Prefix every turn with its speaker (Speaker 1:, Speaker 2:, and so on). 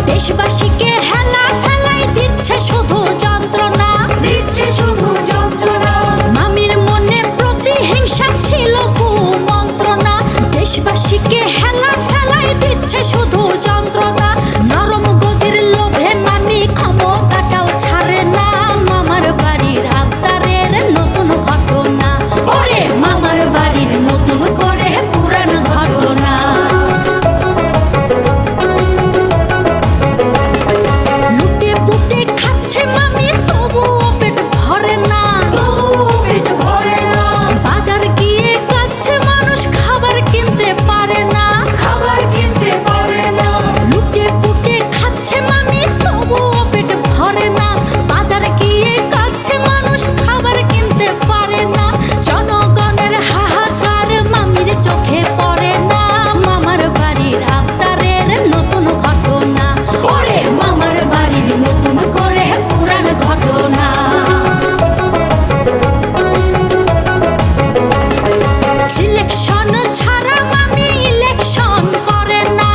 Speaker 1: দেশবাসীকে হেলা ফেলাই দিচ্ছে শুধু যন্ত্রণা, দিচ্ছে শুধু যন্ত্রণা। মামির মনে প্রতিহিংসা ছিল কুমন্ত্রণা, দেশবাসীকে হেলা ফেলাই দিচ্ছে শুধু যন্ত্রণা। নরম গদির লোভে মামি ক্ষমতাটাও ছাড়ে না, মামার বাড়ির আবদারের নতুন ঘটনা, ওরে মামার বাড়ির নতুন করে পুরান ঘটনা। লুটে পুটে খাচ্ছে মামি তবুও পেট ভরে না, পেট ভরে না। বাজার গিয়ে কাচ্ছে মানুষ খাবার কিনতে পারে না, খাবার কিনতে পারে না। লুটে পুটে খাচ্ছে মামি তবুও পেট ভরে না, বাজার গিয়ে কাচ্ছে মানুষ খাবার কিনতে পারে না। জনগণের হাহাকার মামির চোখে পড়ে না, মামার বাড়ির আবদারের নতুন ঘটনা, ওরে মামার বাড়ির নতুন করে পুরান ঘটনা। সিলেকশন ছাড়া মামি ইলেকশন করে না,